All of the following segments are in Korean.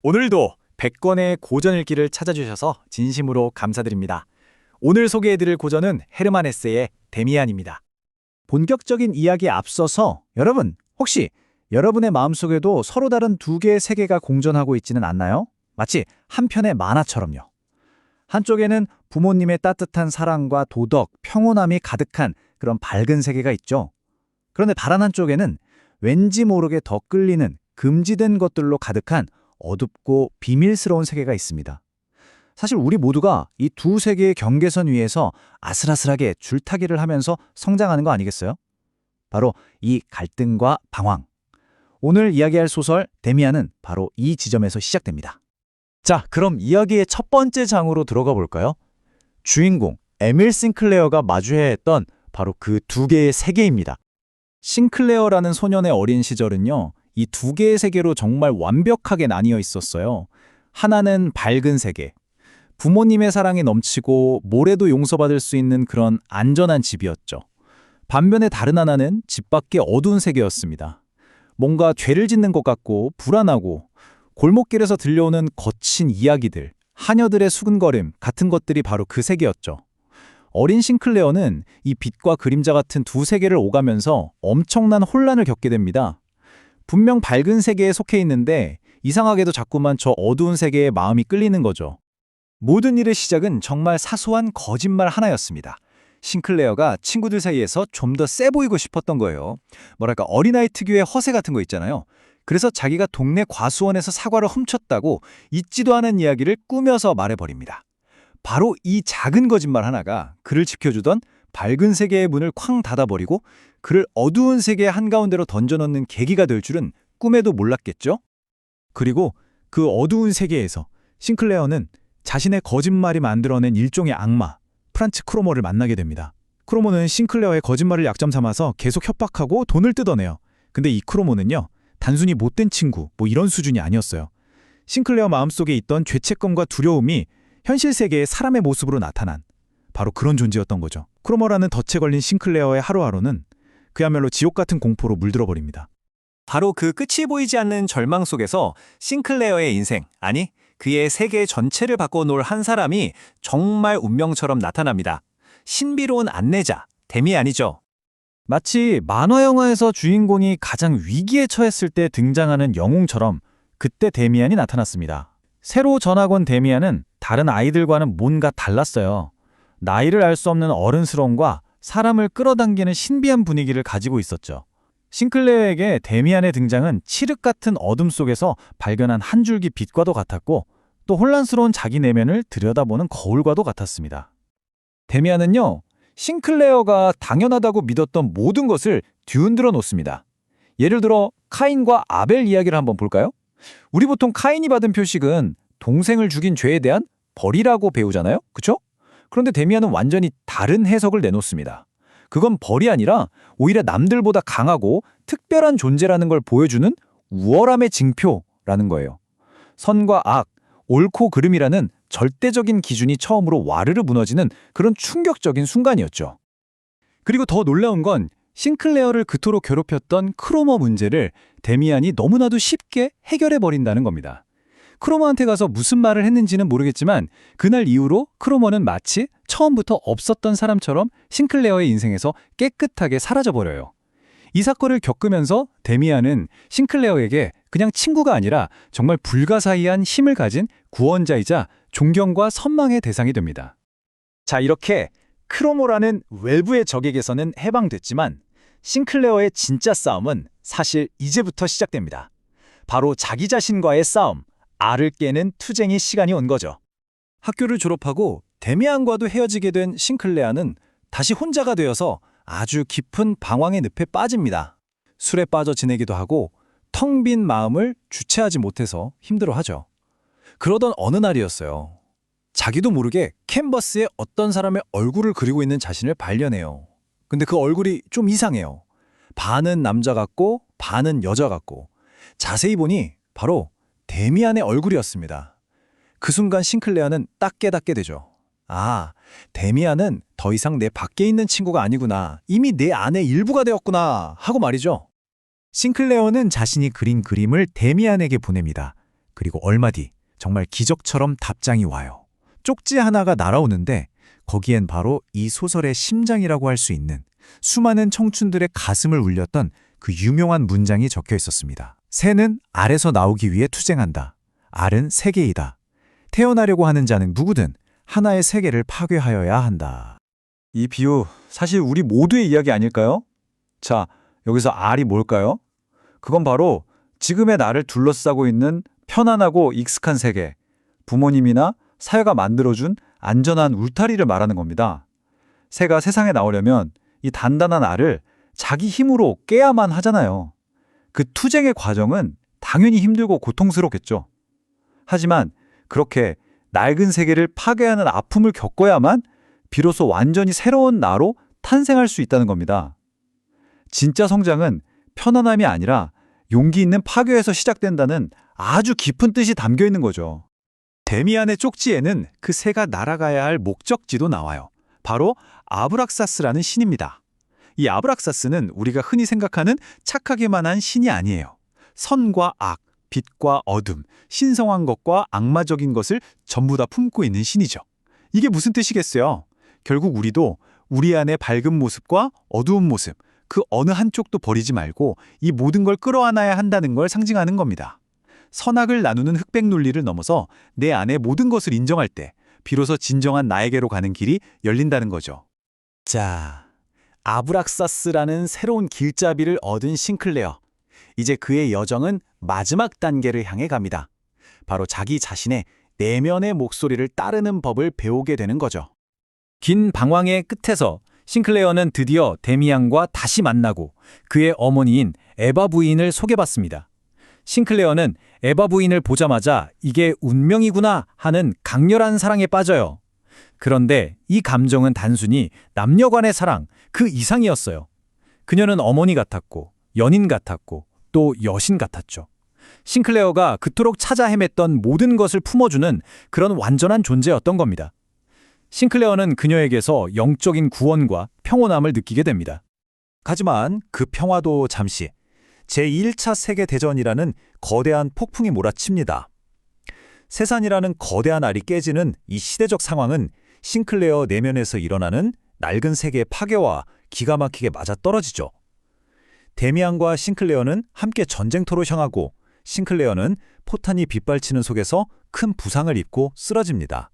오늘도 100권의 고전 읽기를 찾아주셔서 진심으로 감사드립니다. 오늘 소개해드릴 고전은 헤르만 헤세의 데미안입니다. 본격적인 이야기에 앞서서 여러분, 혹시 여러분의 마음속에도 서로 다른 두 개의 세계가 공존하고 있지는 않나요? 마치 한 편의 만화처럼요. 한쪽에는 부모님의 따뜻한 사랑과 도덕, 평온함이 가득한 그런 밝은 세계가 있죠. 그런데 다른 한쪽에는 왠지 모르게 더 끌리는 금지된 것들로 가득한 어둡고 비밀스러운 세계가 있습니다. 사실 우리 모두가 이 두 세계의 경계선 위에서 아슬아슬하게 줄타기를 하면서 성장하는 거 아니겠어요? 바로 이 갈등과 방황. 오늘 이야기할 소설 데미안은 바로 이 지점에서 시작됩니다. 자, 그럼 이야기의 첫 번째 장으로 들어가 볼까요? 주인공 에밀 싱클레어가 마주해야 했던 바로 그 두 개의 세계입니다. 싱클레어라는 소년의 어린 시절은요, 이 두 개의 세계로 정말 완벽하게 나뉘어 있었어요. 하나는 밝은 세계, 부모님의 사랑이 넘치고 모래도 용서받을 수 있는 그런 안전한 집이었죠. 반면에 다른 하나는 집 밖의 어두운 세계였습니다. 뭔가 죄를 짓는 것 같고 불안하고 골목길에서 들려오는 거친 이야기들, 하녀들의 수근거림 같은 것들이 바로 그 세계였죠. 어린 싱클레어는 이 빛과 그림자 같은 두 세계를 오가면서 엄청난 혼란을 겪게 됩니다. 분명 밝은 세계에 속해 있는데 이상하게도 자꾸만 저 어두운 세계에 마음이 끌리는 거죠. 모든 일의 시작은 정말 사소한 거짓말 하나였습니다. 싱클레어가 친구들 사이에서 좀 더 세 보이고 싶었던 거예요. 뭐랄까 어린아이 특유의 허세 같은 거 있잖아요. 그래서 자기가 동네 과수원에서 사과를 훔쳤다고 있지도 않은 이야기를 꾸며서 말해버립니다. 바로 이 작은 거짓말 하나가 그를 지켜주던 밝은 세계의 문을 쾅 닫아버리고 그를 어두운 세계의 한가운데로 던져넣는 계기가 될 줄은 꿈에도 몰랐겠죠? 그리고 그 어두운 세계에서 싱클레어는 자신의 거짓말이 만들어낸 일종의 악마, 프란츠 크로모를 만나게 됩니다. 크로모는 싱클레어의 거짓말을 약점 삼아서 계속 협박하고 돈을 뜯어내요. 근데 이 크로모는요, 단순히 못된 친구, 이런 수준이 아니었어요. 싱클레어 마음속에 있던 죄책감과 두려움이 현실 세계의 사람의 모습으로 나타난 바로 그런 존재였던 거죠. 크로모라는 덫에 걸린 싱클레어의 하루하루는 그야말로 지옥 같은 공포로 물들어버립니다. 바로 그 끝이 보이지 않는 절망 속에서 싱클레어의 인생, 아니 그의 세계 전체를 바꿔놓을 한 사람이 정말 운명처럼 나타납니다. 신비로운 안내자, 데미안이죠. 마치 만화 영화에서 주인공이 가장 위기에 처했을 때 등장하는 영웅처럼 그때 데미안이 나타났습니다. 새로 전학 온 데미안은 다른 아이들과는 뭔가 달랐어요. 나이를 알 수 없는 어른스러움과 사람을 끌어당기는 신비한 분위기를 가지고 있었죠. 싱클레어에게 데미안의 등장은 칠흑 같은 어둠 속에서 발견한 한 줄기 빛과도 같았고 또 혼란스러운 자기 내면을 들여다보는 거울과도 같았습니다. 데미안은요, 싱클레어가 당연하다고 믿었던 모든 것을 뒤흔들어 놓습니다. 예를 들어 카인과 아벨 이야기를 한번 볼까요? 우리 보통 카인이 받은 표식은 동생을 죽인 죄에 대한 벌이라고 배우잖아요, 그쵸? 그런데 데미안은 완전히 다른 해석을 내놓습니다. 그건 벌이 아니라 오히려 남들보다 강하고 특별한 존재라는 걸 보여주는 우월함의 징표라는 거예요. 선과 악, 옳고 그름이라는 절대적인 기준이 처음으로 와르르 무너지는 그런 충격적인 순간이었죠. 그리고 더 놀라운 건 싱클레어를 그토록 괴롭혔던 크로모 문제를 데미안이 너무나도 쉽게 해결해버린다는 겁니다. 크로모한테 가서 무슨 말을 했는지는 모르겠지만 그날 이후로 크로모는 마치 처음부터 없었던 사람처럼 싱클레어의 인생에서 깨끗하게 사라져버려요. 이 사건을 겪으면서 데미안은 싱클레어에게 그냥 친구가 아니라 정말 불가사의한 힘을 가진 구원자이자 존경과 선망의 대상이 됩니다. 자, 이렇게 크로모라는 외부의 적에게서는 해방됐지만 싱클레어의 진짜 싸움은 사실 이제부터 시작됩니다. 바로 자기 자신과의 싸움, 알을 깨는 투쟁의 시간이 온 거죠. 학교를 졸업하고 데미안과도 헤어지게 된 싱클레어는 다시 혼자가 되어서 아주 깊은 방황의 늪에 빠집니다. 술에 빠져 지내기도 하고 텅 빈 마음을 주체하지 못해서 힘들어하죠. 그러던 어느 날이었어요. 자기도 모르게 캔버스에 어떤 사람의 얼굴을 그리고 있는 자신을 발견해요. 근데 그 얼굴이 좀 이상해요. 반은 남자 같고 반은 여자 같고 자세히 보니 바로 데미안의 얼굴이었습니다. 그 순간 싱클레어는 딱 깨닫게 되죠. 아, 데미안은 더 이상 내 밖에 있는 친구가 아니구나. 이미 내 안의 일부가 되었구나 하고 말이죠. 싱클레어는 자신이 그린 그림을 데미안에게 보냅니다. 그리고 얼마 뒤 정말 기적처럼 답장이 와요. 쪽지 하나가 날아오는데 거기엔 바로 이 소설의 심장이라고 할 수 있는 수많은 청춘들의 가슴을 울렸던 그 유명한 문장이 적혀 있었습니다. 새는 알에서 나오기 위해 투쟁한다. 알은 세계이다. 태어나려고 하는 자는 누구든 하나의 세계를 파괴하여야 한다. 이 비유 사실 우리 모두의 이야기 아닐까요? 자, 여기서 알이 뭘까요? 그건 바로 지금의 나를 둘러싸고 있는 편안하고 익숙한 세계, 부모님이나 사회가 만들어준 안전한 울타리를 말하는 겁니다. 새가 세상에 나오려면 이 단단한 알을 자기 힘으로 깨야만 하잖아요. 그 투쟁의 과정은 당연히 힘들고 고통스럽겠죠. 하지만 그렇게 낡은 세계를 파괴하는 아픔을 겪어야만 비로소 완전히 새로운 나로 탄생할 수 있다는 겁니다. 진짜 성장은 편안함이 아니라 용기 있는 파괴에서 시작된다는 아주 깊은 뜻이 담겨 있는 거죠. 데미안의 쪽지에는 그 새가 날아가야 할 목적지도 나와요. 바로 아브락사스라는 신입니다. 이 아브락사스는 우리가 흔히 생각하는 착하게만 한 신이 아니에요. 선과 악, 빛과 어둠, 신성한 것과 악마적인 것을 전부 다 품고 있는 신이죠. 이게 무슨 뜻이겠어요? 결국 우리도 우리 안의 밝은 모습과 어두운 모습, 그 어느 한쪽도 버리지 말고 이 모든 걸 끌어안아야 한다는 걸 상징하는 겁니다. 선악을 나누는 흑백 논리를 넘어서 내 안의 모든 것을 인정할 때 비로소 진정한 나에게로 가는 길이 열린다는 거죠. 자, 아브락사스라는 새로운 길잡이를 얻은 싱클레어. 이제 그의 여정은 마지막 단계를 향해 갑니다. 바로 자기 자신의 내면의 목소리를 따르는 법을 배우게 되는 거죠. 긴 방황의 끝에서 싱클레어는 드디어 데미안과 다시 만나고 그의 어머니인 에바 부인을 소개받습니다. 싱클레어는 에바 부인을 보자마자 이게 운명이구나 하는 강렬한 사랑에 빠져요. 그런데 이 감정은 단순히 남녀 간의 사랑 그 이상이었어요. 그녀는 어머니 같았고 연인 같았고 또 여신 같았죠. 싱클레어가 그토록 찾아 헤맸던 모든 것을 품어주는 그런 완전한 존재였던 겁니다. 싱클레어는 그녀에게서 영적인 구원과 평온함을 느끼게 됩니다. 하지만 그 평화도 잠시 제1차 세계대전이라는 거대한 폭풍이 몰아칩니다. 세산이라는 거대한 알이 깨지는 이 시대적 상황은 싱클레어 내면에서 일어나는 낡은 세계의 파괴와 기가 막히게 맞아떨어지죠. 데미안과 싱클레어는 함께 전쟁터로 향하고 싱클레어는 포탄이 빗발치는 속에서 큰 부상을 입고 쓰러집니다.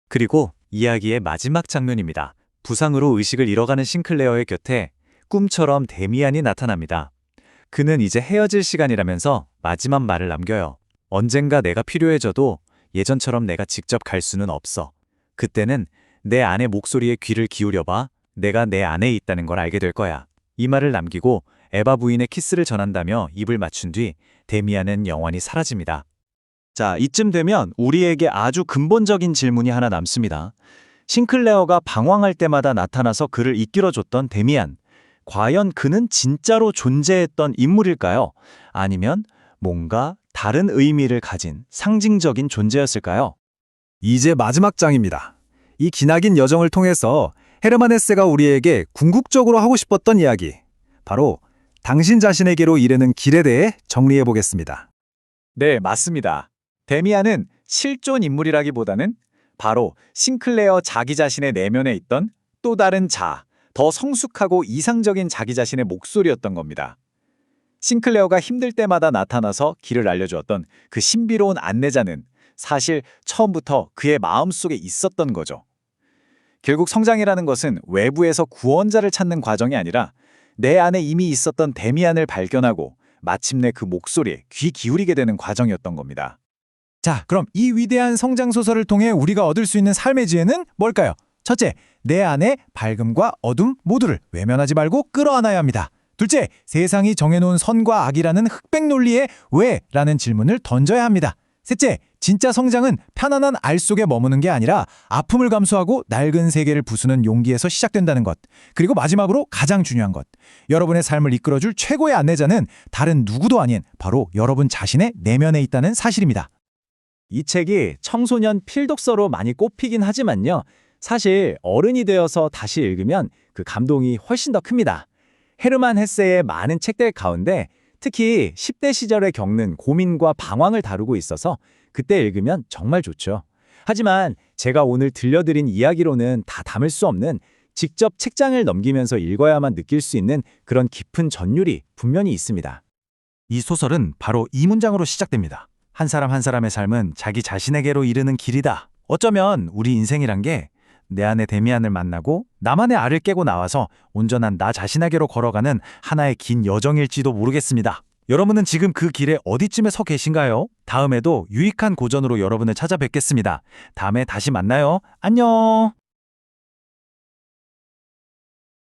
그리고 이야기의 마지막 장면입니다. 부상으로 의식을 잃어가는 싱클레어의 곁에 꿈처럼 데미안이 나타납니다. 그는 이제 헤어질 시간이라면서 마지막 말을 남겨요. 언젠가 내가 필요해져도 예전처럼 내가 직접 갈 수는 없어. 그때는 내 안의 목소리에 귀를 기울여봐. 내가 내 안에 있다는 걸 알게 될 거야. 이 말을 남기고 에바 부인의 키스를 전한다며 입을 맞춘 뒤 데미안은 영원히 사라집니다. 자, 이쯤 되면 우리에게 아주 근본적인 질문이 하나 남습니다. 싱클레어가 방황할 때마다 나타나서 그를 이끌어줬던 데미안. 과연 그는 진짜로 존재했던 인물일까요? 아니면 뭔가 다른 의미를 가진 상징적인 존재였을까요? 이제 마지막 장입니다. 이 기나긴 여정을 통해서 헤르만 헤세가 우리에게 궁극적으로 하고 싶었던 이야기, 바로 당신 자신에게로 이르는 길에 대해 정리해 보겠습니다. 네, 맞습니다. 데미안은 실존 인물이라기보다는 바로 싱클레어 자기 자신의 내면에 있던 또 다른 자, 더 성숙하고 이상적인 자기 자신의 목소리였던 겁니다. 싱클레어가 힘들 때마다 나타나서 길을 알려주었던 그 신비로운 안내자는 사실 처음부터 그의 마음속에 있었던 거죠. 결국 성장이라는 것은 외부에서 구원자를 찾는 과정이 아니라 내 안에 이미 있었던 데미안을 발견하고 마침내 그 목소리에 귀 기울이게 되는 과정이었던 겁니다. 자, 그럼 이 위대한 성장 소설을 통해 우리가 얻을 수 있는 삶의 지혜는 뭘까요? 첫째, 내 안의 밝음과 어둠 모두를 외면하지 말고 끌어안아야 합니다. 둘째, 세상이 정해놓은 선과 악이라는 흑백 논리의 왜라는 질문을 던져야 합니다. 셋째, 진짜 성장은 편안한 알 속에 머무는 게 아니라 아픔을 감수하고 낡은 세계를 부수는 용기에서 시작된다는 것. 그리고 마지막으로 가장 중요한 것. 여러분의 삶을 이끌어줄 최고의 안내자는 다른 누구도 아닌 바로 여러분 자신의 내면에 있다는 사실입니다. 이 책이 청소년 필독서로 많이 꼽히긴 하지만요. 사실 어른이 되어서 다시 읽으면 그 감동이 훨씬 더 큽니다. 헤르만 헤세의 많은 책들 가운데 특히 10대 시절에 겪는 고민과 방황을 다루고 있어서 그때 읽으면 정말 좋죠. 하지만 제가 오늘 들려드린 이야기로는 다 담을 수 없는 직접 책장을 넘기면서 읽어야만 느낄 수 있는 그런 깊은 전율이 분명히 있습니다. 이 소설은 바로 이 문장으로 시작됩니다. 한 사람 한 사람의 삶은 자기 자신에게로 이르는 길이다. 어쩌면 우리 인생이란 게 내 안의 데미안을 만나고 나만의 알을 깨고 나와서 온전한 나 자신에게로 걸어가는 하나의 긴 여정일지도 모르겠습니다. 여러분은 지금 그 길에 어디쯤에 서 계신가요? 다음에도 유익한 고전으로 여러분을 찾아뵙겠습니다. 다음에 다시 만나요. 안녕!